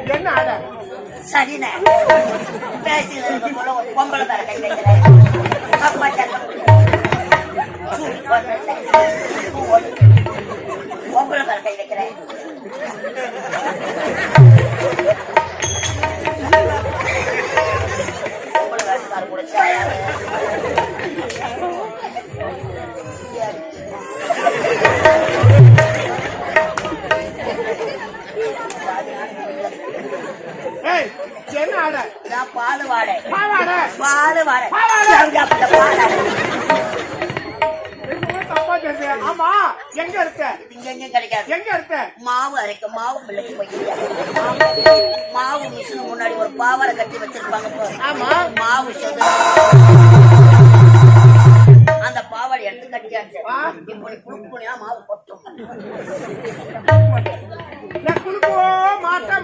என்ன ஆட சரிண்ணே பேசுறது போல ஒரு பொம்பளை தர கை வைக்கிறேன் பொம்பளை தர கை வைக்கிறேன் பொம்பளை வேஷக்கார கூட என்ன ஆட பால் வாடை ஆமா எங்க இருக்க இங்க கிடைக்காது எங்க இருக்க மாவு அரைக்க மாவு பிள்ளைக்கு போய் மாவு மிஷின் முன்னாடி ஒரு பாவாடை கட்டி வச்சிருப்பாங்க ஆமா மாவு அந்த பாவாடை எடுத்து கட்டியாச்சு இப்படி குடுக்குனியா மாவு கொட்டும் குடுக்கோ மாட்ட